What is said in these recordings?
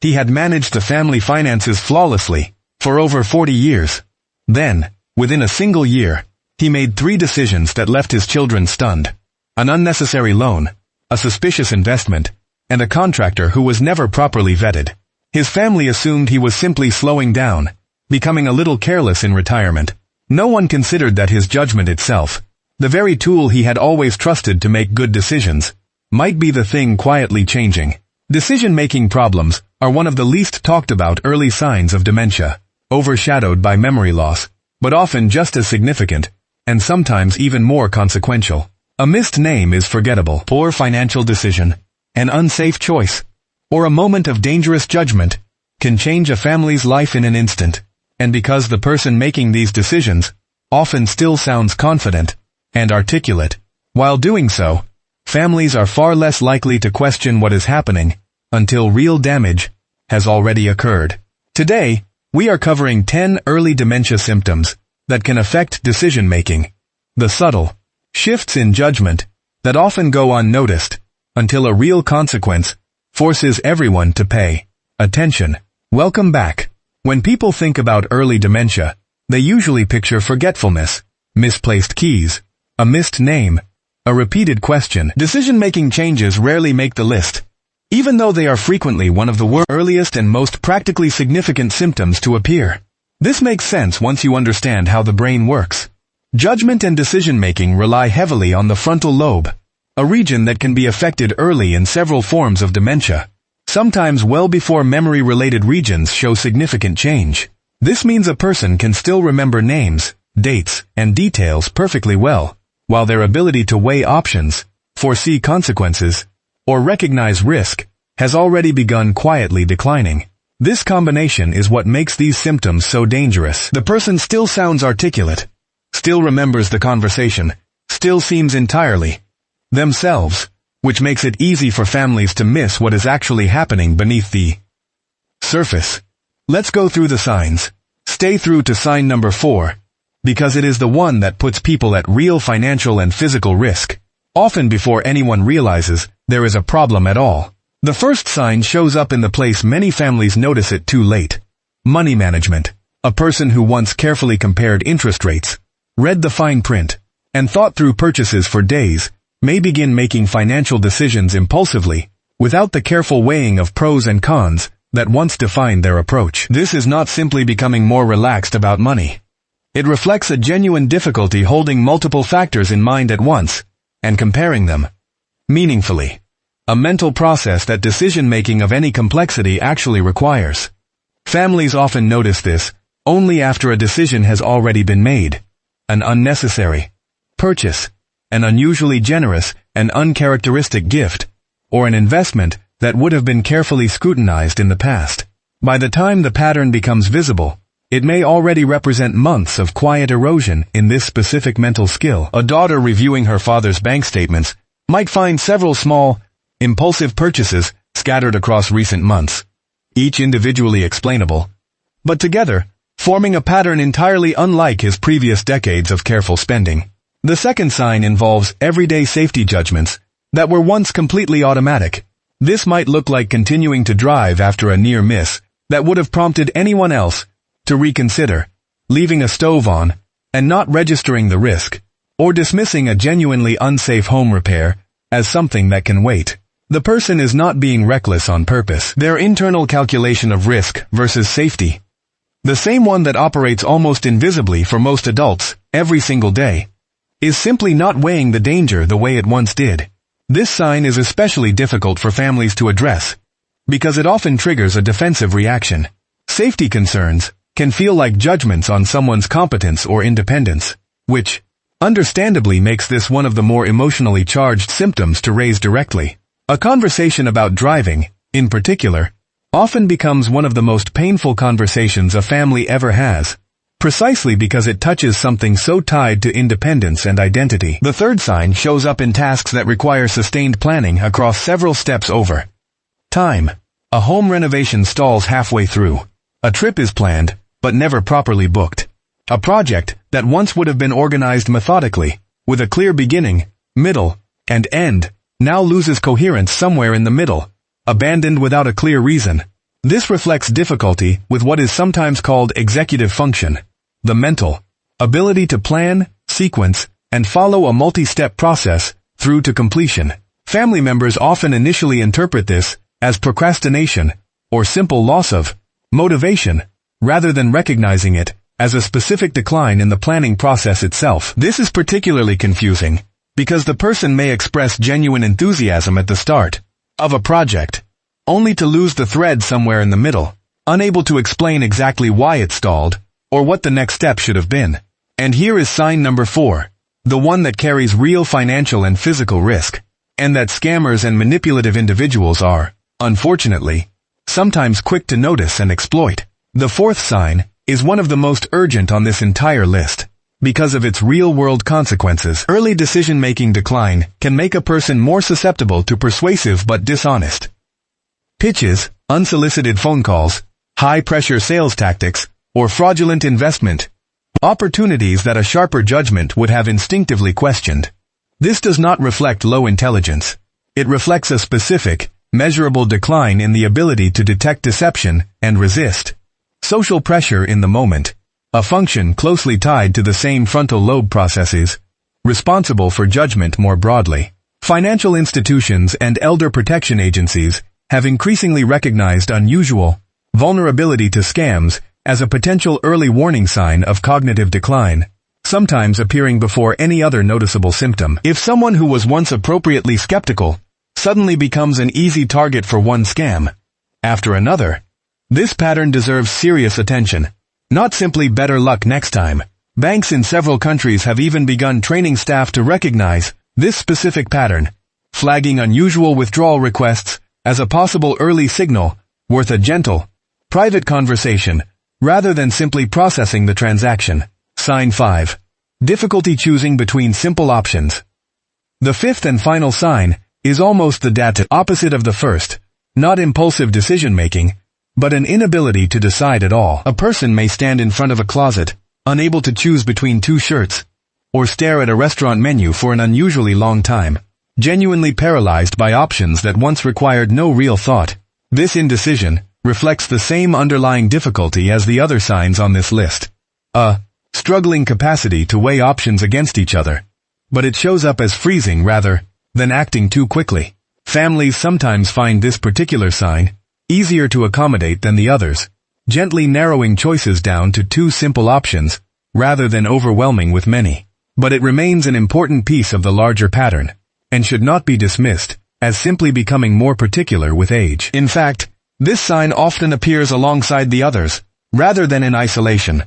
He had managed the family finances flawlessly for over 40 years. Then, within a single year, he made 3 decisions that left his children stunned. An unnecessary loan, a suspicious investment, and a contractor who was never properly vetted. His family assumed he was simply slowing down, becoming a little careless in retirement. No one considered that his judgment itself, the very tool he had always trusted to make good decisions, might be the thing quietly changing. Decision-making problems are one of the least talked about early signs of dementia, overshadowed by memory loss, but often just as significant, and sometimes even more consequential. A missed name is forgettable. Poor financial decision, an unsafe choice, or a moment of dangerous judgment can change a family's life in an instant. And because the person making these decisions often still sounds confident and articulate, while doing so, families are far less likely to question what is happening until real damage has already occurred. Today, we are covering 10 early dementia symptoms that can affect decision-making. The subtle shifts in judgment that often go unnoticed until a real consequence forces everyone to pay attention. Welcome back. When people think about early dementia, they usually picture forgetfulness, misplaced keys, a missed name, a repeated question. Decision-making changes rarely make the list, even though they are frequently one of the earliest and most practically significant symptoms to appear. This makes sense once you understand how the brain works. Judgment and decision-making rely heavily on the frontal lobe, a region that can be affected early in several forms of dementia. Sometimes well before memory-related regions show significant change. This means a person can still remember names, dates, and details perfectly well, while their ability to weigh options, foresee consequences, or recognize risk has already begun quietly declining. This combination is what makes these symptoms so dangerous. The person still sounds articulate, still remembers the conversation, still seems entirely themselves, which makes it easy for families to miss what is actually happening beneath the surface. Let's go through the signs. Stay through to sign number 4, because it is the one that puts people at real financial and physical risk, often before anyone realizes there is a problem at all. The first sign shows up in the place many families notice it too late. Money management. A person who once carefully compared interest rates, read the fine print, and thought through purchases for days, may begin making financial decisions impulsively, without the careful weighing of pros and cons that once defined their approach. This is not simply becoming more relaxed about money. It reflects a genuine difficulty holding multiple factors in mind at once, and comparing them meaningfully. A mental process that decision-making of any complexity actually requires. Families often notice this only after a decision has already been made. An unnecessary purchase, an unusually generous and uncharacteristic gift, or an investment that would have been carefully scrutinized in the past. By the time the pattern becomes visible, it may already represent months of quiet erosion in this specific mental skill. A daughter reviewing her father's bank statements might find several small, impulsive purchases scattered across recent months, each individually explainable, but together, forming a pattern entirely unlike his previous decades of careful spending. The second sign involves everyday safety judgments that were once completely automatic. This might look like continuing to drive after a near miss that would have prompted anyone else to reconsider, leaving a stove on, and not registering the risk, or dismissing a genuinely unsafe home repair as something that can wait. The person is not being reckless on purpose. Their internal calculation of risk versus safety, the same one that operates almost invisibly for most adults every single day, is simply not weighing the danger the way it once did. This sign is especially difficult for families to address, because it often triggers a defensive reaction. Safety concerns can feel like judgments on someone's competence or independence, which, understandably, makes this one of the more emotionally charged symptoms to raise directly. A conversation about driving, in particular, often becomes one of the most painful conversations a family ever has, precisely because it touches something so tied to independence and identity. The third sign shows up in tasks that require sustained planning across several steps over time. A home renovation stalls halfway through. A trip is planned, but never properly booked. A project that once would have been organized methodically, with a clear beginning, middle, and end, now loses coherence somewhere in the middle, abandoned without a clear reason. This reflects difficulty with what is sometimes called executive function, the mental ability to plan, sequence, and follow a multi-step process through to completion. Family members often initially interpret this as procrastination or simple loss of motivation, rather than recognizing it as a specific decline in the planning process itself. This is particularly confusing because the person may express genuine enthusiasm at the start of a project, only to lose the thread somewhere in the middle, unable to explain exactly why it stalled or what the next step should have been. And here is sign number 4, the one that carries real financial and physical risk, and that scammers and manipulative individuals are, unfortunately, sometimes quick to notice and exploit. The 4th sign is one of the most urgent on this entire list because of its real-world consequences. Early decision-making decline can make a person more susceptible to persuasive but dishonest pitches, unsolicited phone calls, high-pressure sales tactics, or fraudulent investment opportunities that a sharper judgment would have instinctively questioned. This does not reflect low intelligence. It reflects a specific, measurable decline in the ability to detect deception and resist social pressure in the moment, a function closely tied to the same frontal lobe processes responsible for judgment more broadly. Financial institutions and elder protection agencies have increasingly recognized unusual vulnerability to scams as a potential early warning sign of cognitive decline, sometimes appearing before any other noticeable symptom. If someone who was once appropriately skeptical suddenly becomes an easy target for one scam after another, this pattern deserves serious attention, not simply better luck next time. Banks in several countries have even begun training staff to recognize this specific pattern, flagging unusual withdrawal requests as a possible early signal worth a gentle, private conversation rather than simply processing the transaction. Sign 5. Difficulty choosing between simple options. The 5th and final sign is almost the opposite of the first, not impulsive decision-making, but an inability to decide at all. A person may stand in front of a closet, unable to choose between 2 shirts, or stare at a restaurant menu for an unusually long time, genuinely paralyzed by options that once required no real thought. This indecision reflects the same underlying difficulty as the other signs on this list, a struggling capacity to weigh options against each other, but it shows up as freezing rather than acting too quickly. Families sometimes find this particular sign easier to accommodate than the others, gently narrowing choices down to 2 simple options rather than overwhelming with many. But it remains an important piece of the larger pattern, and should not be dismissed as simply becoming more particular with age. In fact, this sign often appears alongside the others, rather than in isolation.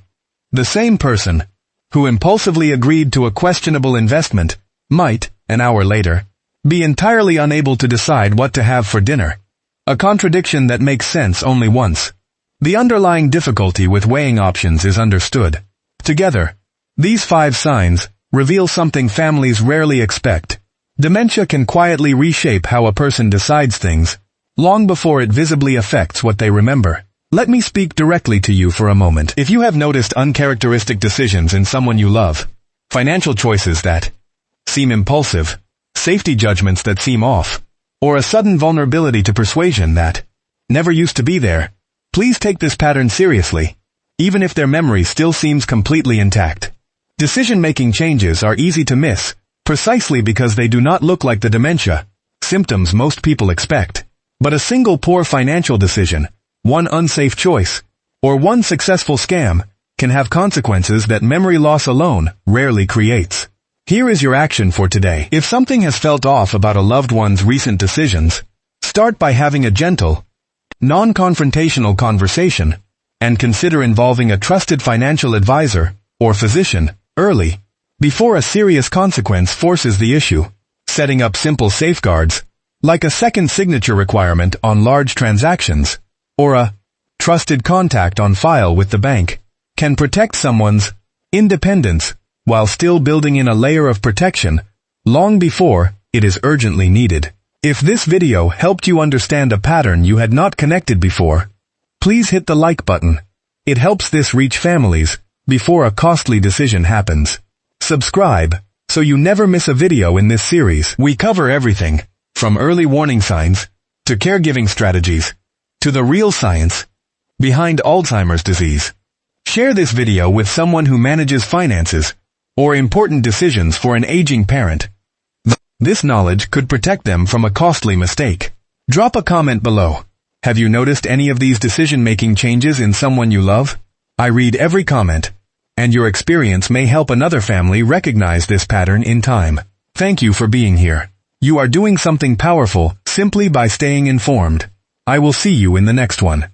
The same person who impulsively agreed to a questionable investment might, an hour later, be entirely unable to decide what to have for dinner, a contradiction that makes sense only once the underlying difficulty with weighing options is understood. Together, these 5 signs reveal something families rarely expect. Dementia can quietly reshape how a person decides things, long before it visibly affects what they remember. Let me speak directly to you for a moment. If you have noticed uncharacteristic decisions in someone you love, financial choices that seem impulsive, safety judgments that seem off, or a sudden vulnerability to persuasion that never used to be there, please take this pattern seriously, even if their memory still seems completely intact. Decision-making changes are easy to miss, precisely because they do not look like the dementia symptoms most people expect. But a single poor financial decision, one unsafe choice, or one successful scam can have consequences that memory loss alone rarely creates. Here is your action for today. If something has felt off about a loved one's recent decisions, start by having a gentle, non-confrontational conversation, and consider involving a trusted financial advisor or physician early, before a serious consequence forces the issue. Setting up simple safeguards, like a second signature requirement on large transactions, or a trusted contact on file with the bank, can protect someone's independence while still building in a layer of protection long before it is urgently needed. If this video helped you understand a pattern you had not connected before, please hit the like button. It helps this reach families before a costly decision happens. Subscribe so you never miss a video in this series. We cover everything from early warning signs to caregiving strategies to the real science behind Alzheimer's disease. Share this video with someone who manages finances or important decisions for an aging parent. This knowledge could protect them from a costly mistake. Drop a comment below. Have you noticed any of these decision-making changes in someone you love? I read every comment, and your experience may help another family recognize this pattern in time. Thank you for being here. You are doing something powerful simply by staying informed. I will see you in the next one.